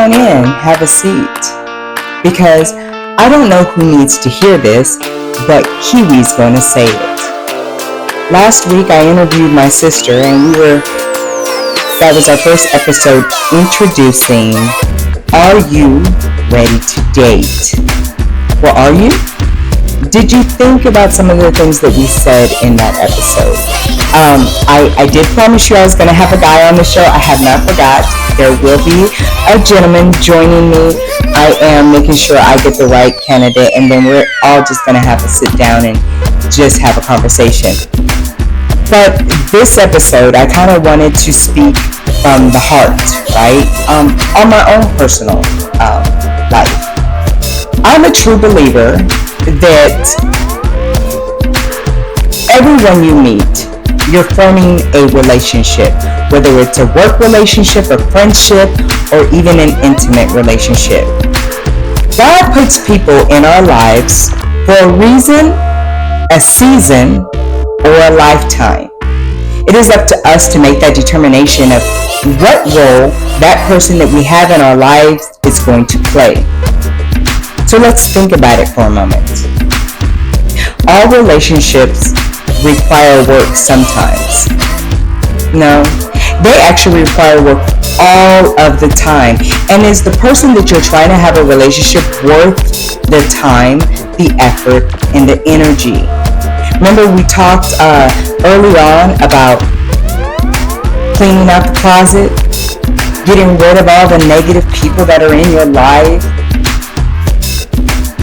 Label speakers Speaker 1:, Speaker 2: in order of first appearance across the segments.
Speaker 1: on in, have a seat. Because I don't know who needs to hear this, but Kiwi's gonna say it. Last week I interviewed my sister and that was our first episode introducing, are you ready to date? Well, are you? Did you think about some of the things that we said in that episode? I did promise you I was going to have a guy on the show. I have not forgot. There will be a gentleman joining me. I am making sure I get the right candidate, and then we're all just going to have to sit down and just have a conversation. But this episode, I kind of wanted to speak from the heart, right? On my own personal life. I'm a true believer that everyone you meet, you're forming a relationship, whether it's a work relationship, a friendship, or even an intimate relationship. God puts people in our lives for a reason, a season, or a lifetime. It is up to us to make that determination of what role that person that we have in our lives is going to play. So let's think about it for a moment. All relationships require work sometimes. No, they actually require work all of the time. And is the person that you're trying to have a relationship worth the time, the effort, and the energy? Remember we talked early on about cleaning out the closet, getting rid of all the negative people that are in your life,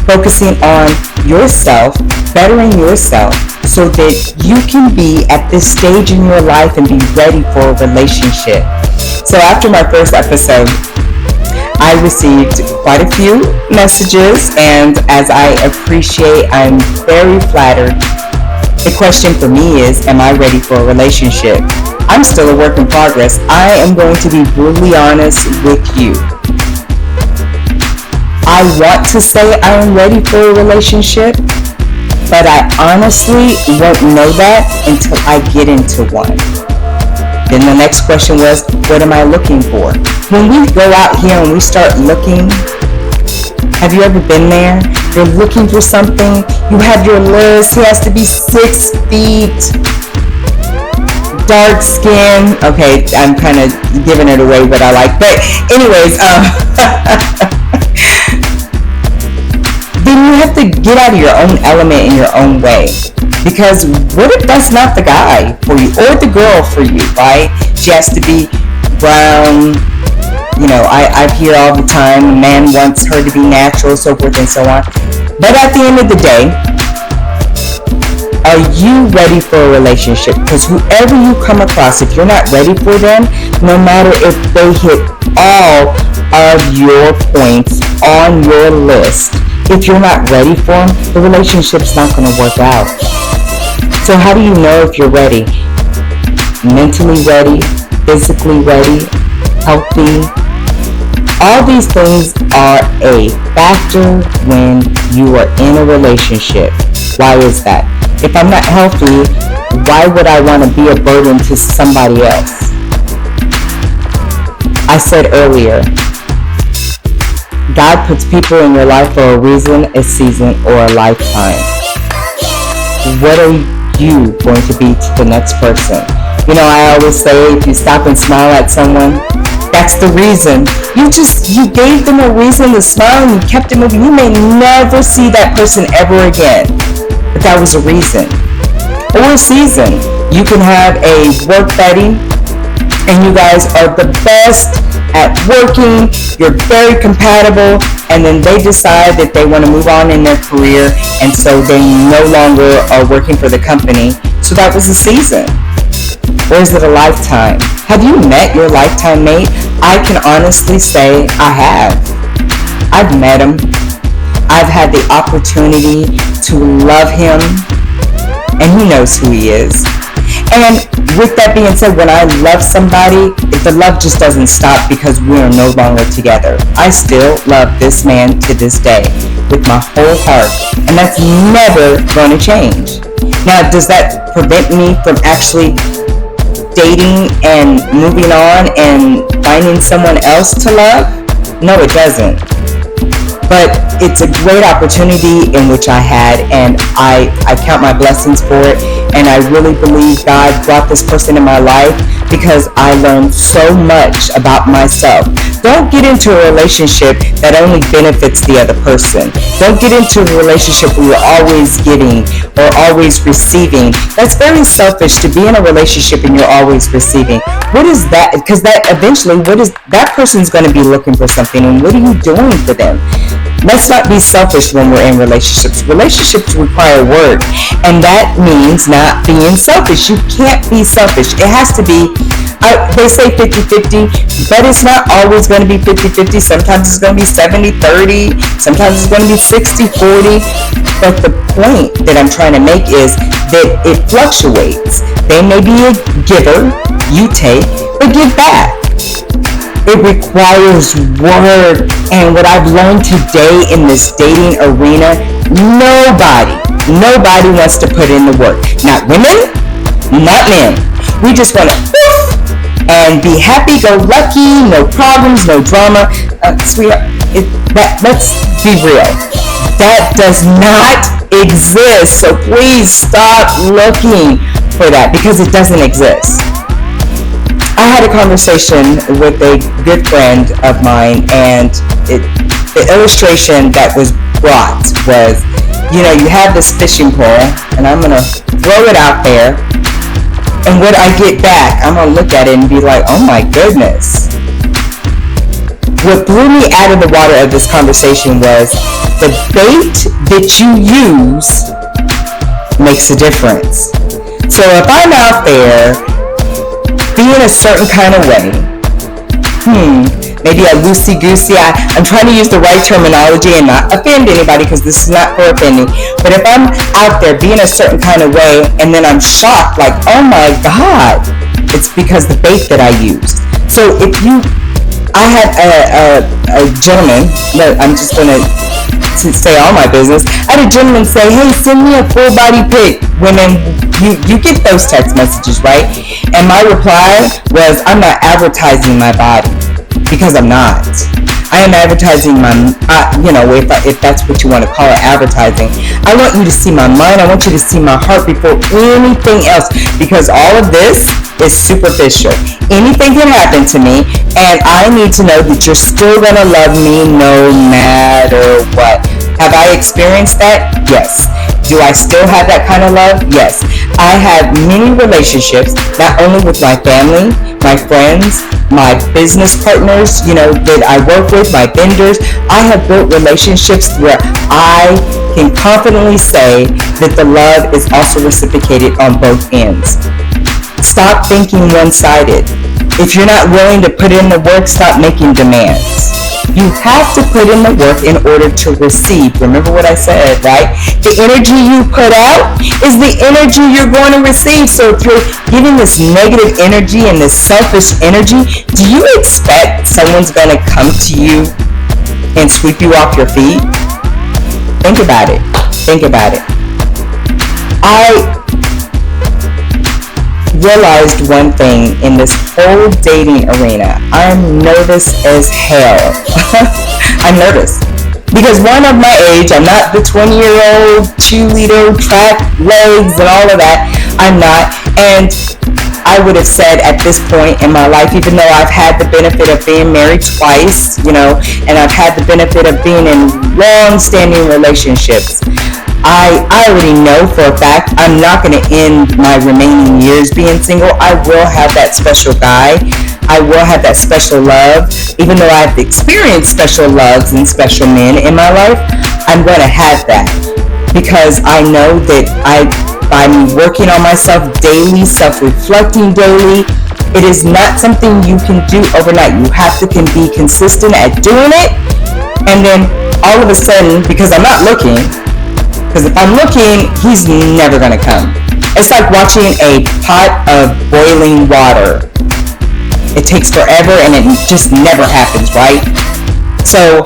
Speaker 1: focusing on yourself, bettering yourself so that you can be at this stage in your life and be ready for a relationship. So after my first episode, I received quite a few messages, and as I appreciate, I'm very flattered. The question for me is, am I ready for a relationship? I'm still a work in progress. I am going to be brutally honest with you. I want to say I am ready for a relationship, but I honestly won't know that until I get into one. Then the next question was, what am I looking for? When we go out here and we start looking, have you ever been there? You're looking for something, you have your list, he has to be 6 feet, dark skin. Okay, I'm kind of giving it away what I like, but anyways, then you have to get out of your own element in your own way. Because what if that's not the guy for you or the girl for you, right? She has to be brown. You know, I hear all the time, a man wants her to be natural, so forth and so on. But at the end of the day, are you ready for a relationship? Because whoever you come across, if you're not ready for them, no matter if they hit all of your points on your list, if you're not ready for them, the relationship's not going to work out. So how do you know if you're ready? Mentally ready, physically ready, healthy. All these things are a factor when you are in a relationship. Why is that? If I'm not healthy, why would I want to be a burden to somebody else? I said earlier, God puts people in your life for a reason, a season, or a lifetime. What are you going to be to the next person? You know, I always say, if you stop and smile at someone, that's the reason. You gave them a reason to smile and you kept it moving. You may never see that person ever again, but that was a reason. Or a season. You can have a work buddy and you guys are the best at working, you're very compatible, and then they decide that they want to move on in their career, and so they no longer are working for the company. So that was a season. Or is it a lifetime? Have you met your lifetime mate? I can honestly say I have. I've met him. I've had the opportunity to love him, and he knows who he is. And with that being said, when I love somebody, the love just doesn't stop because we are no longer together. I still love this man to this day with my whole heart, and that's never going to change. Now, does that prevent me from actually dating and moving on and finding someone else to love? No, it doesn't. But it's a great opportunity in which I had, and I count my blessings for it. And I really believe God brought this person in my life because I learned so much about myself. Don't get into a relationship that only benefits the other person. Don't get into a relationship where you're always giving or always receiving. That's very selfish, to be in a relationship and you're always receiving. What is that? Because that eventually, that person's going to be looking for something, and what are you doing for them? Let's not be selfish when we're in relationships. Relationships require work, and that means not being selfish. You can't be selfish. It has to be, they say 50-50, but it's not always going to be 50-50. Sometimes it's going to be 70-30. Sometimes it's going to be 60-40. But the point that I'm trying to make is that it fluctuates. They may be a giver, you take, but give back. It requires work, and what I've learned today in this dating arena, nobody wants to put in the work. Not women, not men. We just want to and be happy-go-lucky, no problems, no drama. Sweetheart, let's be real. That does not exist. So please stop looking for that, because it doesn't exist. I had a conversation with a good friend of mine, and the illustration that was brought was, you have this fishing pole, and I'm going to throw it out there, and what I get back, I'm going to look at it and be like, oh my goodness. What blew me out of the water of this conversation was the bait that you use makes a difference. So if I'm out there being a certain kind of way, maybe a loosey-goosey, I'm trying to use the right terminology and not offend anybody, because this is not for offending, but if I'm out there being a certain kind of way and then I'm shocked, like, oh my God, it's because the bait that I used. So I had a gentleman, I'm just going to say all my business. I had a gentleman say, hey, send me a full body pic. Women, you get those text messages, right? And my reply was, I'm not advertising my body, because I'm not. I am advertising my, if that's what you want to call it, advertising. I want you to see my mind. I want you to see my heart before anything else, because all of this is superficial. Anything can happen to me, and I need to know that you're still going to love me no matter what. Have I experienced that? Yes. Do I still have that kind of love? Yes. I have many relationships, not only with my family, my friends, my business partners, that I work with, my vendors. I have built relationships where I can confidently say that the love is also reciprocated on both ends. Stop thinking one-sided. If you're not willing to put in the work, stop making demands. You have to put in the work in order to receive. Remember what I said, right? The energy you put out is the energy you're going to receive. So if you're giving this negative energy and this selfish energy, do you expect someone's going to come to you and sweep you off your feet? Think about it. Think about it. I realized one thing in this whole dating arena. I'm nervous as hell. I'm nervous because one, of my age, I'm not the 20-year-old cheerleader, track legs and all of that. I'm not. And I would have said at this point in my life, even though I've had the benefit of being married twice, and I've had the benefit of being in long-standing relationships, I already know for a fact I'm not going to end my remaining years being single. I will have that special guy. I will have that special love. Even though I've experienced special loves and special men in my life, I'm going to have that, because I know that I'm working on myself daily, self-reflecting daily. It is not something you can do overnight. You have to be consistent at doing it, and then all of a sudden, because I'm not looking, because if I'm looking, he's never going to come. It's like watching a pot of boiling water. It takes forever and it just never happens, right? So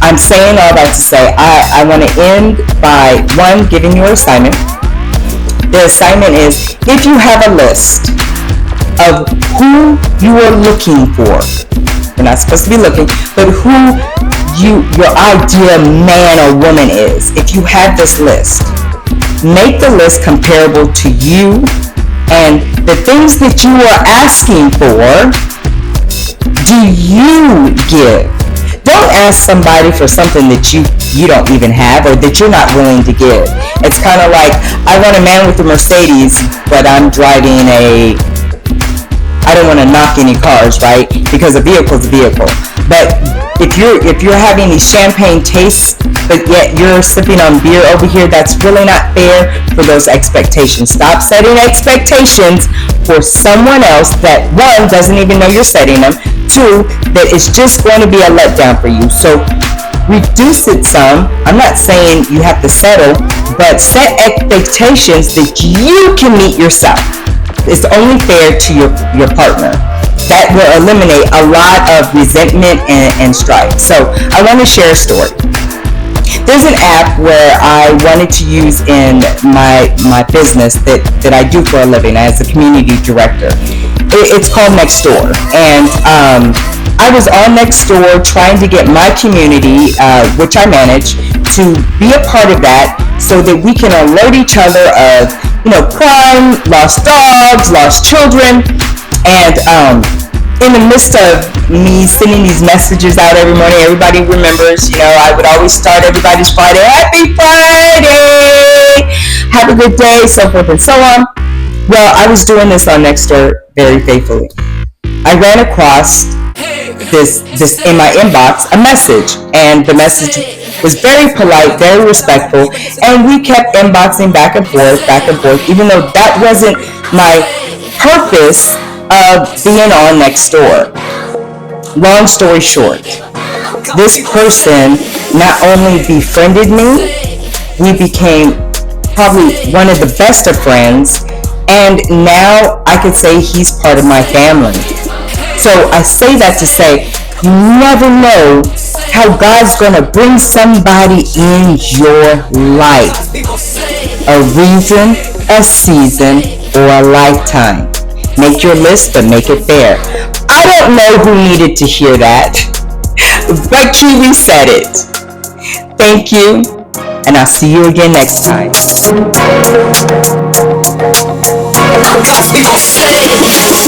Speaker 1: I'm saying all that to say, I want to end by, one, giving you an assignment. The assignment is, if you have a list of who you are looking for, we're not supposed to be looking, but who your ideal man or woman is. If you have this list, make the list comparable to you, and the things that you are asking for, do you give? Don't ask somebody for something that you don't even have or that you're not willing to give. It's kind of like, I want a man with a Mercedes, but I'm driving I don't want to knock any cars, right? Because a vehicle is a vehicle. But if you're having these champagne tastes, but yet you're sipping on beer over here, that's really not fair for those expectations. Stop setting expectations for someone else that, one, doesn't even know you're setting them, two, that it's just going to be a letdown for you. So reduce it some. I'm not saying you have to settle, but set expectations that you can meet yourself. It's only fair to your partner. That will eliminate a lot of resentment and strife. So I want to share a story. There's an app where I wanted to use in my business that I do for a living as a community director. It's called Nextdoor, and I was on Nextdoor trying to get my community, which I manage, to be a part of that, so that we can alert each other of crime, lost dogs, lost children, and in the midst of me sending these messages out every morning, everybody remembers, I would always start everybody's Friday, Happy Friday, have a good day, so forth and so on. Well, I was doing this on Nextdoor very faithfully. I ran across this in my inbox, a message, and the message was very polite, very respectful, and we kept inboxing back and forth, even though that wasn't my purpose of being on Nextdoor. Long story short, this person not only befriended me, we became probably one of the best of friends, and now I could say he's part of my family. So I say that to say, you never know how God's going to bring somebody in your life. A reason, a season, or a lifetime. Make your list, but make it fair. I don't know who needed to hear that, but Kiwi said it. Thank you, and I'll see you again next time.